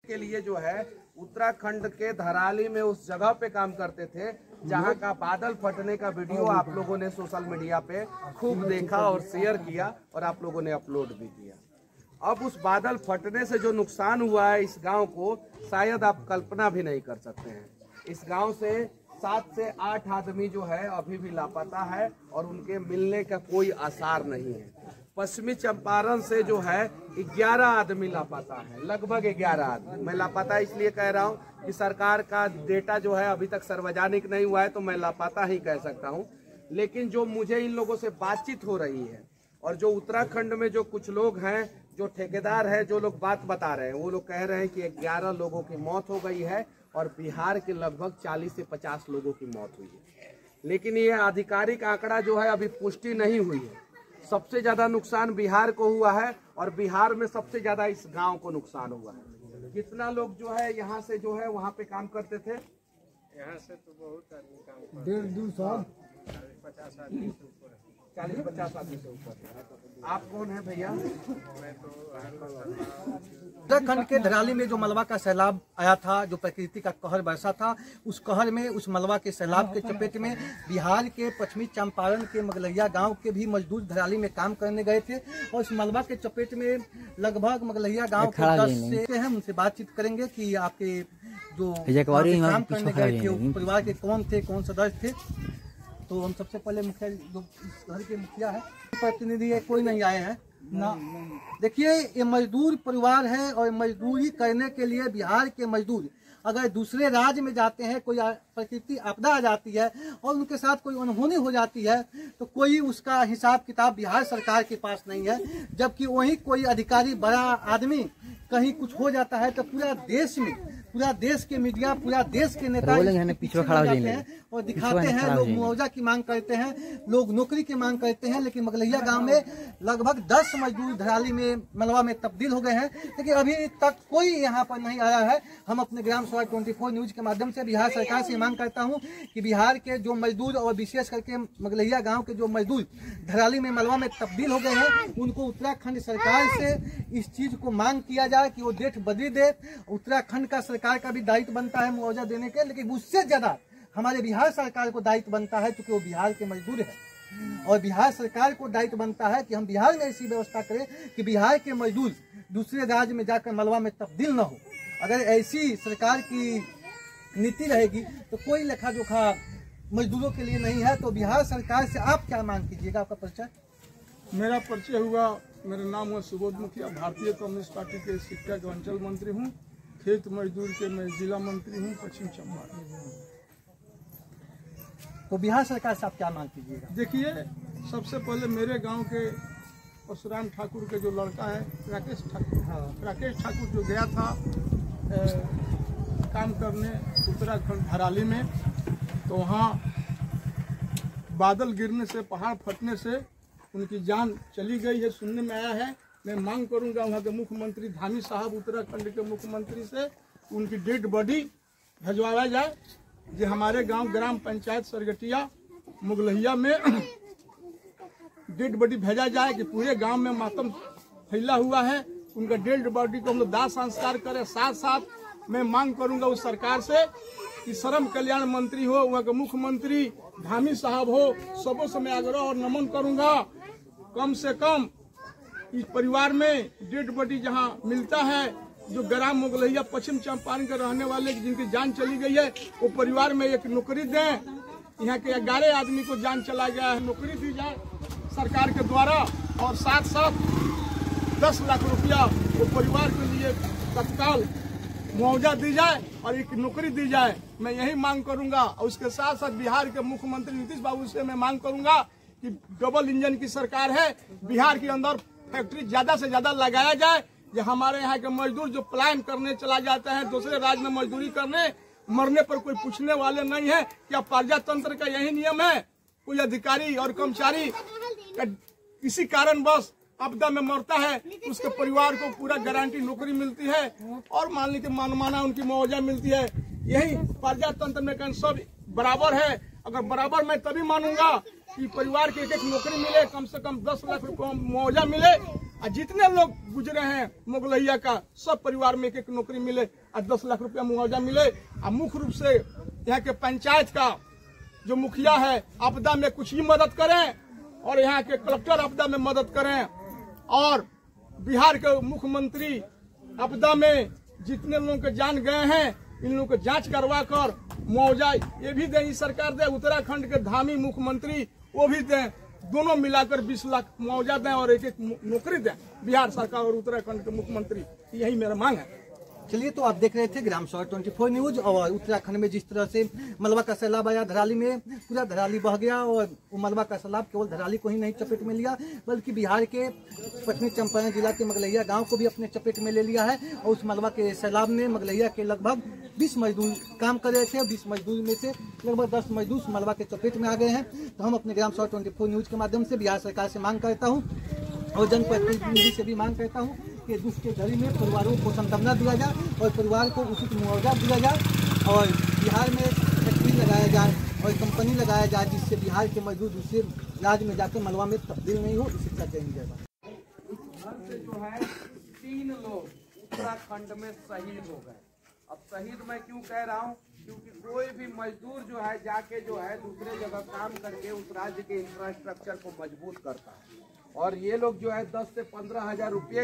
के लिए जो है उत्तराखंड के धराली में उस जगह पे काम करते थे जहां का बादल फटने का वीडियो आप लोगों ने सोशल मीडिया पे खूब देखा और शेयर किया और आप लोगों ने अपलोड भी किया। अब उस बादल फटने से जो नुकसान हुआ है इस गांव को शायद आप कल्पना भी नहीं कर सकते हैं। इस गांव से 7 से 8 आदमी जो है अभी भी लापता है और उनके मिलने का कोई आसार नहीं है। पश्चिमी चंपारण से जो है 11 आदमी लापता है, लगभग 11 आदमी। मैं लापता इसलिए कह रहा हूँ कि सरकार का डेटा जो है अभी तक सार्वजनिक नहीं हुआ है, तो मैं लापता ही कह सकता हूँ। लेकिन जो मुझे इन लोगों से बातचीत हो रही है और जो उत्तराखंड में जो कुछ लोग हैं, जो ठेकेदार है, जो लोग बात बता रहे हैं, वो लोग कह रहे हैं कि 11 लोगों की मौत हो गई है और बिहार के लगभग 40 से 50 लोगों की मौत हुई है। लेकिन ये आधिकारिक आंकड़ा जो है अभी पुष्टि नहीं हुई है। सबसे ज्यादा नुकसान बिहार को हुआ है और बिहार में सबसे ज्यादा इस गांव को नुकसान हुआ है। कितना लोग जो है यहाँ से जो है वहाँ पे काम करते थे? यहाँ से तो बहुत आदमी काम 150 40-50 आदमी से ऊपर है। 40-50 आदमी से ऊपर। आप कौन है भैया? मैं तो उत्तराखंड के धराली में जो मलबा का सैलाब आया था, जो प्रकृति का कहर बरसा था, उस कहर में, उस मलबा के सैलाब के चपेट में बिहार के पश्चिमी चंपारण के मगलैया गांव के भी मजदूर धराली में काम करने गए थे और उस मलबा के चपेट में लगभग मगलैया गांव के 10 से हैं। उनसे बातचीत करेंगे कि आपके जो काम करने गए थे परिवार के कौन थे, कौन सदस्य थे। तो हम सबसे पहले मुखिया, जो घर के मुखिया है, प्रतिनिधि है, कोई नहीं आए हैं ना। देखिए, ये मजदूर परिवार है और मजदूरी करने के लिए बिहार के मजदूर अगर दूसरे राज्य में जाते हैं, कोई प्रकृति आपदा आ जाती है और उनके साथ कोई अनहोनी हो जाती है, तो कोई उसका हिसाब किताब बिहार सरकार के पास नहीं है। जबकि वही कोई अधिकारी, बड़ा आदमी कहीं कुछ हो जाता है तो पूरा देश में, पूरा देश के मीडिया, पूरा देश के नेता पीछे खड़ा जाते हैं और दिखाते हैं। लोग मुआवजा की मांग करते हैं, लोग नौकरी की मांग करते हैं। लेकिन मगलैया गांव में लगभग 10 मजदूर धराली में, मलबा में तब्दील हो गए हैं, लेकिन अभी तक कोई यहाँ पर नहीं आया है। हम अपने ग्राम सभा 24 न्यूज के माध्यम से बिहार सरकार से मांग करता हूँ कि बिहार के जो मजदूर और विशेष करके मगलैया गाँव के जो मजदूर धराली में, मलबा में तब्दील हो गए हैं, उनको उत्तराखंड सरकार से इस चीज को मांग किया जाए कि वो डेट बदली दे। उत्तराखंड का सरकार का भी दायित्व बनता है मुआवजा देने के, लेकिन उससे ज्यादा हमारे बिहार सरकार को दायित्व बनता है, क्योंकि वो बिहार के मजदूर है। और बिहार सरकार को दायित्व बनता है कि हम बिहार में ऐसी व्यवस्था करें कि बिहार के मजदूर दूसरे राज्य में जाकर मलबा में तब्दील न हो। अगर ऐसी सरकार की नीति रहेगी तो कोई लेखा जोखा मजदूरों के लिए नहीं है। तो बिहार सरकार से आप क्या मांग कीजिएगा? आपका परिचय? मेरा परिचय हुआ, मेरा नाम है सुबोध मुखिया, भारतीय कम्युनिस्ट पार्टी के शिक्षा के अंचल मंत्री हूँ। खेत मजदूर के मैं जिला मंत्री हूँ पश्चिम चंपारण। तो बिहार सरकार से आप क्या मांग कीजिएगा? देखिए, सबसे पहले मेरे गांव के परशुराम ठाकुर के जो लड़का है राकेश ठाकुर, राकेश ठाकुर जो गया था काम करने उत्तराखंड धराली में, तो वहाँ बादल गिरने से, पहाड़ फटने से उनकी जान चली गई है, सुनने में आया है। मैं मांग करूंगा वहाँ के मुख्यमंत्री धामी साहब, उत्तराखंड के मुख्यमंत्री से उनकी डेड बॉडी भिजवाया जाए। जो हमारे गांव ग्राम पंचायत सरगटिया मुगलैया में डेड बॉडी भेजा जाए कि पूरे गांव में मातम फैला हुआ है, उनका डेड बॉडी को हम लोग दाह संस्कार करें। साथ साथ मैं मांग करूंगा उस सरकार से कि श्रम कल्याण मंत्री हो, वहाँ के मुख्यमंत्री धामी साहब हो, सबों से मैं आग्रह और नमन करूंगा, कम से कम इस परिवार में डेड बॉडी जहाँ मिलता है, जो ग्राम मुगलैया पश्चिम चंपारण के रहने वाले जिनकी जान चली गई है, वो परिवार में एक नौकरी दें। यहाँ के 11 आदमी को जान चला गया है, नौकरी दी जाए सरकार के द्वारा। और साथ साथ 10 लाख रुपया वो परिवार के लिए तत्काल मुआवजा दी जाए और एक नौकरी दी जाए। मैं यही मांग करूंगा। और उसके साथ साथ बिहार के मुख्यमंत्री नीतीश बाबू से मैं मांग करूंगा कि डबल इंजन की सरकार है, बिहार के अंदर फैक्ट्री ज्यादा से ज्यादा लगाया जाए। जो हमारे यहाँ के मजदूर जो पलायन करने चला जाते हैं दूसरे राज्य में मजदूरी करने, मरने पर कोई पूछने वाले नहीं है। क्या प्रजातंत्र का यही नियम है? कोई अधिकारी और कर्मचारी किसी कारणवश आपदा में मरता है, उसके परिवार को पूरा गारंटी नौकरी मिलती है और मान लीजिए मनमाना उनकी मुआवजा मिलती है। यही प्रजातंत्र में कहीं सब बराबर है। अगर बराबर मैं तभी मानूंगा कि परिवार की एक नौकरी मिले, कम से कम 10 लाख रुपए मुआवजा मिले और जितने लोग गुजरे हैं मुगलैया का, सब परिवार में एक एक नौकरी मिले और 10 लाख रुपया मुआवजा मिले। और मुख्य रूप से यहाँ के पंचायत का जो मुखिया है आपदा में कुछ ही मदद करें और यहाँ के कलेक्टर आपदा में मदद करें और बिहार के मुख्यमंत्री आपदा में जितने लोगों के जान गए हैं इन लोगों को जांच करवा कर मुआवजा ये भी दें, सरकार दे। उत्तराखंड के धामी मुख्यमंत्री वो भी दें, दोनों मिलाकर 20 लाख मुआवजा दें और एक एक नौकरी दें बिहार सरकार और उत्तराखंड के मुख्यमंत्री। यही मेरा मांग है। चलिए, तो आप देख रहे थे ग्राम सभा 24 न्यूज। और उत्तराखंड में जिस तरह से मलबा का सैलाब आया, धराली में पूरा धराली बह गया और वो मलबा का सैलाब केवल धराली को ही नहीं चपेट में लिया बल्कि बिहार के पश्चिमी चंपारण जिला के मगलैया गांव को भी अपने चपेट में ले लिया है। और उस मलबा के सैलाब ने मगलैया के लगभग 20 मजदूर काम कर रहे थे। 20 मजदूर में से लगभग 10 मजदूर मलबा के चपेट में आ गए हैं। तो हम अपने ग्राम सभा 24 न्यूज के माध्यम से बिहार सरकार से मांग करता हूँ और जनप्रतिनिधि से भी मांग करता हूँ कि दुख के घड़ी में परिवारों को सांत्वना दिया जाए और परिवार को उचित मुआवजा दिया जाए और बिहार में फैक्ट्री लगाया जाए और कंपनी लगाया जाए जिससे बिहार के मजदूर दूसरे राज्य में जाकर मलबा में तब्दील नहीं हो। इसी का चयन जाएगा। से जो है 3 लोग उत्तराखंड में शहीद हो गए। अब शहीद मैं क्यों कह रहा हूँ, क्योंकि कोई भी मजदूर जो है जाके जो है दूसरे जगह काम करके उस राज्य के इंफ्रास्ट्रक्चर को मजबूत करता है और ये लोग जो है 10 से 15 हजार रुपये